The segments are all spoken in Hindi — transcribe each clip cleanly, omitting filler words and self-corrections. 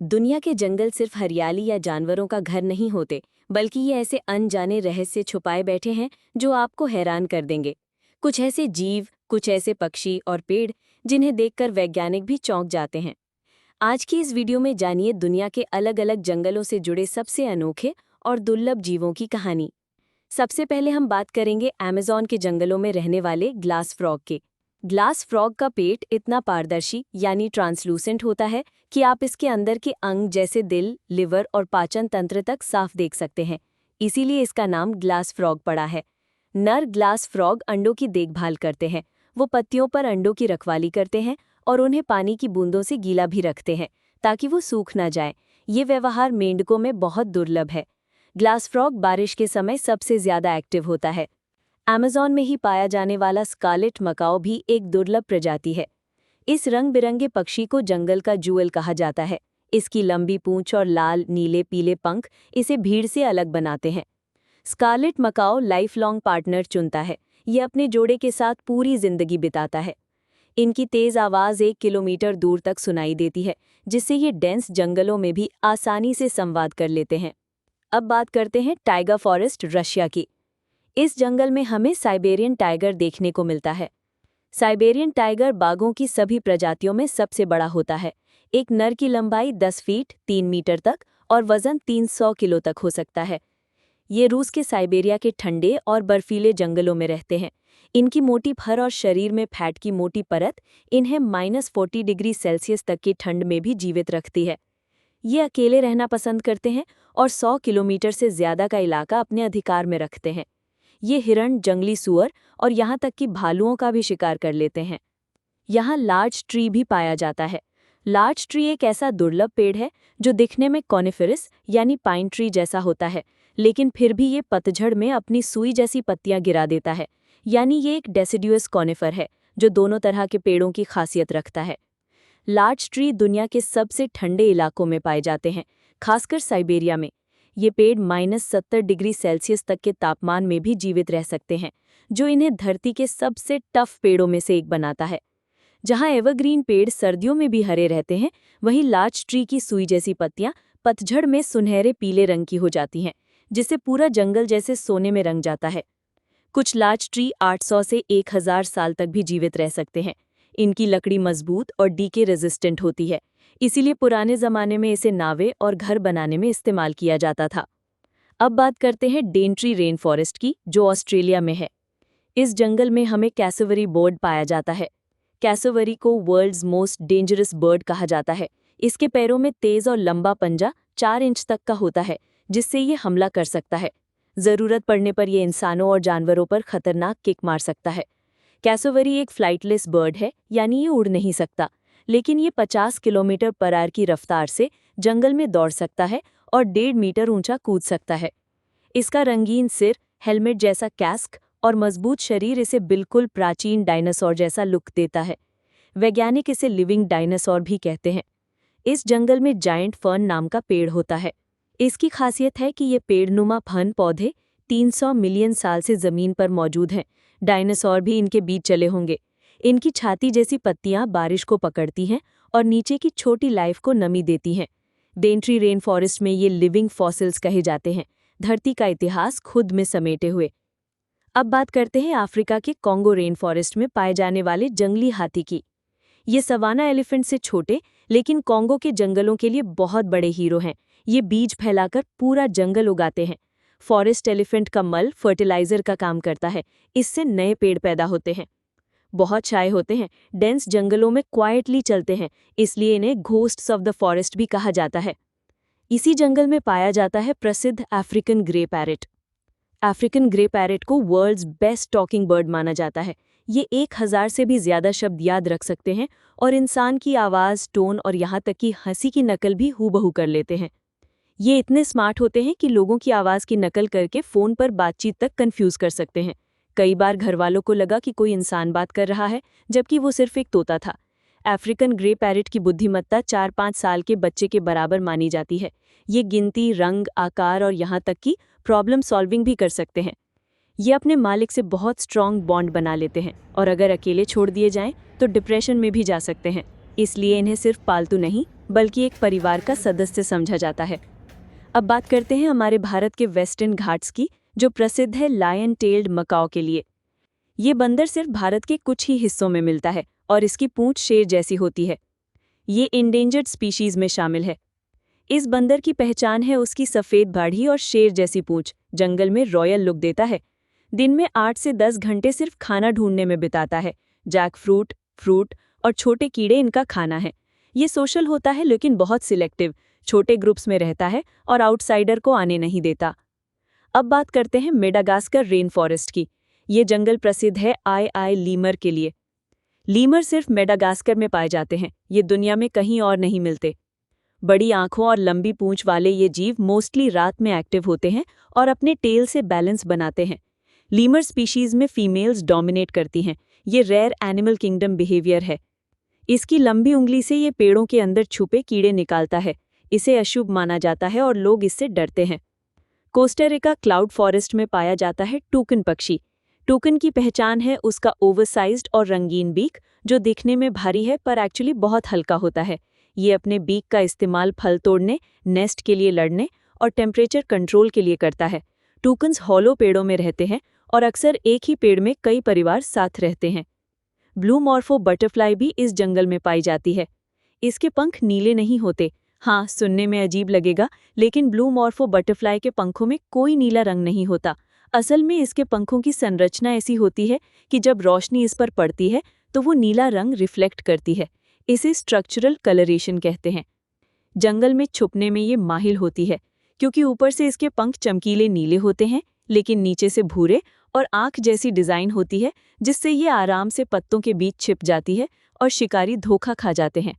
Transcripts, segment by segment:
दुनिया के जंगल सिर्फ हरियाली या जानवरों का घर नहीं होते, बल्कि ये ऐसे अनजाने रहस्य छुपाए बैठे हैं जो आपको हैरान कर देंगे। कुछ ऐसे जीव, कुछ ऐसे पक्षी और पेड़ जिन्हें देखकर वैज्ञानिक भी चौंक जाते हैं। आज की इस वीडियो में जानिए दुनिया के अलग अलग जंगलों से जुड़े सबसे अनोखे और दुर्लभ जीवों की कहानी। सबसे पहले हम बात करेंगे अमेज़न के जंगलों में रहने वाले ग्लास फ्रॉग के। ग्लास फ्रॉग का पेट इतना पारदर्शी यानी ट्रांसलूसेंट होता है कि आप इसके अंदर के अंग जैसे दिल, लिवर और पाचन तंत्र तक साफ देख सकते हैं। इसीलिए इसका नाम ग्लास फ्रॉग पड़ा है। नर ग्लास फ्रॉग अंडों की देखभाल करते हैं। वो पत्तियों पर अंडों की रखवाली करते हैं और उन्हें पानी की बूंदों से गीला भी रखते हैं ताकि वो सूख ना जाए। ये व्यवहार मेंढकों में बहुत दुर्लभ है। ग्लास फ्रॉग बारिश के समय सबसे ज्यादा एक्टिव होता है। अमेज़न में ही पाया जाने वाला स्कारलेट मकाओ भी एक दुर्लभ प्रजाति है। इस रंग बिरंगे पक्षी को जंगल का जूअल कहा जाता है। इसकी लंबी पूंछ और लाल, नीले, पीले पंख इसे भीड़ से अलग बनाते हैं। Scarlet macaw life long partner चुनता है। ये अपने जोड़े के साथ पूरी जिंदगी बिताता है। इनकी तेज आवाज़ 1 किलोमीटर दूर तक सुनाई देती है, जिससे ये डेंस जंगलों में भी आसानी से संवाद कर लेते हैं। अब बात करते हैं टाइगर फॉरेस्ट रशिया की। इस जंगल में हमें साइबेरियन टाइगर देखने को मिलता है। साइबेरियन टाइगर बाघों की सभी प्रजातियों में सबसे बड़ा होता है। एक नर की लंबाई 10 फीट 3 मीटर तक और वजन 300 किलो तक हो सकता है। ये रूस के साइबेरिया के ठंडे और बर्फीले जंगलों में रहते हैं। इनकी मोटी फर और शरीर में फैट की मोटी परत इन्हें -40 डिग्री सेल्सियस तक की ठंड में भी जीवित रखती है। ये अकेले रहना पसंद करते हैं और 100 किलोमीटर से ज्यादा का इलाका अपने अधिकार में रखते हैं। ये हिरण, जंगली सूअर और यहाँ तक कि भालुओं का भी शिकार कर लेते हैं। यहाँ लार्च ट्री भी पाया जाता है। लार्च ट्री एक ऐसा दुर्लभ पेड़ है जो दिखने में कॉनिफेरस यानी पाइन ट्री जैसा होता है, लेकिन फिर भी ये पतझड़ में अपनी सुई जैसी पत्तियां गिरा देता है। यानी ये एक डेसिडुअस कॉनिफर है जो दोनों तरह के पेड़ों की खासियत रखता है। लार्च ट्री दुनिया के सबसे ठंडे इलाकों में पाए जाते हैं, खासकर साइबेरिया में। ये पेड़ -70 डिग्री सेल्सियस तक के तापमान में भी जीवित रह सकते हैं, जो इन्हें धरती के सबसे टफ पेड़ों में से एक बनाता है। जहां एवरग्रीन पेड़ सर्दियों में भी हरे रहते हैं, वहीं लार्च ट्री की सुई जैसी पत्तियां पतझड़ में सुनहरे पीले रंग की हो जाती हैं, जिससे पूरा जंगल जैसे सोने में रंग जाता है। कुछ लार्च ट्री 800 से 1000 साल तक भी जीवित रह सकते हैं। इनकी लकड़ी मजबूत और डीके रेजिस्टेंट होती है, इसीलिए पुराने ज़माने में इसे नावें और घर बनाने में इस्तेमाल किया जाता था। अब बात करते हैं डेनट्री रेन फॉरेस्ट की, जो ऑस्ट्रेलिया में है। इस जंगल में हमें कैसोवरी बर्ड पाया जाता है। कैसोवरी को वर्ल्ड्स मोस्ट डेंजरस बर्ड कहा जाता है। इसके पैरों में तेज और लंबा पंजा 4 इंच तक का होता है, जिससे ये हमला कर सकता है। ज़रूरत पड़ने पर यह इंसानों और जानवरों पर खतरनाक किक मार सकता है। कैसोवरी एक फ्लाइटलेस बर्ड है, यानी ये उड़ नहीं सकता, लेकिन ये 50 किलोमीटर पर आवर की रफ्तार से जंगल में दौड़ सकता है और 1.5 मीटर ऊंचा कूद सकता है। इसका रंगीन सिर, हेलमेट जैसा कैस्क और मजबूत शरीर इसे बिल्कुल प्राचीन डायनासोर जैसा लुक देता है। वैज्ञानिक इसे लिविंग डायनासोर भी कहते हैं। इस जंगल में जायंट फर्न नाम का पेड़ होता है। इसकी खासियत है कि ये पेड़नुमा फर्न पौधे 300 मिलियन साल से जमीन पर मौजूद हैं। डायनासोर भी इनके बीच चले होंगे। इनकी छाती जैसी पत्तियां बारिश को पकड़ती हैं और नीचे की छोटी लाइफ को नमी देती हैं। डेनट्री रेन फॉरेस्ट में ये लिविंग फॉसिल्स कहे जाते हैं, धरती का इतिहास खुद में समेटे हुए। अब बात करते हैं अफ्रीका के कॉन्गो रेन फॉरेस्ट में पाए जाने वाले जंगली हाथी की। ये सवाना एलिफेंट से छोटे, लेकिन कॉन्गो के जंगलों के लिए बहुत बड़े हीरो हैं। ये बीज फैलाकर पूरा जंगल उगाते हैं। फॉरेस्ट एलिफेंट का मल फर्टिलाइजर का काम करता है। इससे नए पेड़ पैदा होते हैं। बहुत शाय होते हैं, डेंस जंगलों में क्वाइटली चलते हैं, इसलिए इन्हें घोस्ट्स ऑफ द फॉरेस्ट भी कहा जाता है। इसी जंगल में पाया जाता है प्रसिद्ध African grey parrot. African grey parrot को वर्ल्ड्स बेस्ट टॉकिंग बर्ड माना जाता है। ये 1000 से भी ज्यादा शब्द याद रख सकते हैं और इंसान की आवाज़, टोन और यहाँ तक कि हंसी की नकल भी हूबहू कर लेते हैं। ये इतने स्मार्ट होते हैं कि लोगों की आवाज़ की नकल करके फ़ोन पर बातचीत तक कंफ्यूज कर सकते हैं। कई बार घरवालों को लगा कि कोई इंसान बात कर रहा है, जबकि वो सिर्फ एक तोता था। अफ्रीकन ग्रे पैरेट की बुद्धिमत्ता 4-5 साल के बच्चे के बराबर मानी जाती है। ये गिनती, रंग, आकार और यहाँ तक कि प्रॉब्लम सॉल्विंग भी कर सकते हैं। ये अपने मालिक से बहुत स्ट्रॉन्ग बॉन्ड बना लेते हैं और अगर अकेले छोड़ दिए जाएं तो डिप्रेशन में भी जा सकते हैं। इसलिए इन्हें सिर्फ पालतू नहीं, बल्कि एक परिवार का सदस्य समझा जाता है। अब बात करते हैं हमारे भारत के वेस्टर्न घाट्स की, जो प्रसिद्ध है लायन टेल्ड मकाओ के लिए। ये बंदर सिर्फ भारत के कुछ ही हिस्सों में मिलता है और इसकी पूंछ शेर जैसी होती है। ये इंडेंजर्ड स्पीशीज में शामिल है। इस बंदर की पहचान है उसकी सफ़ेद दाढ़ी और शेर जैसी पूंछ, जंगल में रॉयल लुक देता है। दिन में 8 से 10 घंटे सिर्फ खाना ढूंढने में बिताता है। जैक फ्रूट, फ्रूट और छोटे कीड़े इनका खाना है। ये सोशल होता है लेकिन बहुत सिलेक्टिव, छोटे ग्रुप्स में रहता है और आउटसाइडर को आने नहीं देता। अब बात करते हैं मेडागास्कर रेन फॉरेस्ट की। ये जंगल प्रसिद्ध है आई लीमर के लिए। लीमर सिर्फ मेडागास्कर में पाए जाते हैं, ये दुनिया में कहीं और नहीं मिलते। बड़ी आंखों और लंबी पूंछ वाले ये जीव मोस्टली रात में एक्टिव होते हैं और अपने टेल से बैलेंस बनाते हैं। लीमर स्पीशीज में फीमेल्स डोमिनेट करती हैं। ये रेयर एनिमल किंगडम बिहेवियर है। इसकी लंबी उंगली से ये पेड़ों के अंदर छुपे कीड़े निकालता है। इसे अशुभ माना जाता है और लोग इससे डरते हैं। कोस्टारिका क्लाउड फॉरेस्ट में पाया जाता है टूकन पक्षी। टूकन की पहचान है उसका ओवरसाइज्ड और रंगीन बीक, जो दिखने में भारी है पर एक्चुअली बहुत हल्का होता है। ये अपने बीक का इस्तेमाल फल तोड़ने, नेस्ट के लिए लड़ने और टेम्परेचर कंट्रोल के लिए करता है। टूकन्स हॉलो पेड़ों में रहते हैं और अक्सर एक ही पेड़ में कई परिवार साथ रहते हैं। ब्लू मॉर्फो बटरफ्लाई भी इस जंगल में पाई जाती है। इसके पंख नीले नहीं होते। हाँ, सुनने में अजीब लगेगा, लेकिन ब्लू मॉर्फो बटरफ्लाई के पंखों में कोई नीला रंग नहीं होता। असल में इसके पंखों की संरचना ऐसी होती है कि जब रोशनी इस पर पड़ती है तो वो नीला रंग रिफ्लेक्ट करती है। इसे स्ट्रक्चरल कलरेशन कहते हैं। जंगल में छुपने में ये माहिर होती है, क्योंकि ऊपर से इसके पंख चमकीले नीले होते हैं, लेकिन नीचे से भूरे और आंख जैसी डिज़ाइन होती है, जिससे ये आराम से पत्तों के बीच छिप जाती है और शिकारी धोखा खा जाते हैं।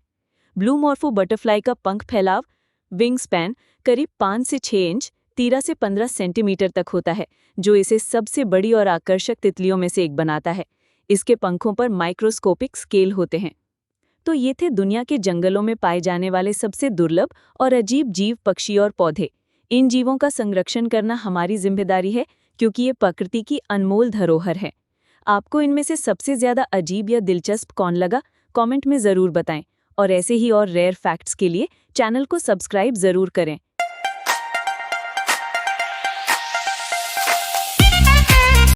ब्लू मॉर्फो बटरफ्लाई का पंख फैलाव, विंग स्पैन, करीब 5 से 6 इंच 13 से 15 सेंटीमीटर तक होता है, जो इसे सबसे बड़ी और आकर्षक तितलियों में से एक बनाता है। इसके पंखों पर माइक्रोस्कोपिक स्केल होते हैं। तो ये थे दुनिया के जंगलों में पाए जाने वाले सबसे दुर्लभ और अजीब जीव, पक्षी और पौधे। इन जीवों का संरक्षण करना हमारी जिम्मेदारी है, क्योंकि ये प्रकृति की अनमोल धरोहर है। आपको इनमें से सबसे ज़्यादा अजीब या दिलचस्प कौन लगा, कमेंट में ज़रूर बताएं। और ऐसे ही और रेयर फैक्ट्स के लिए चैनल को सब्सक्राइब ज़रूर करें।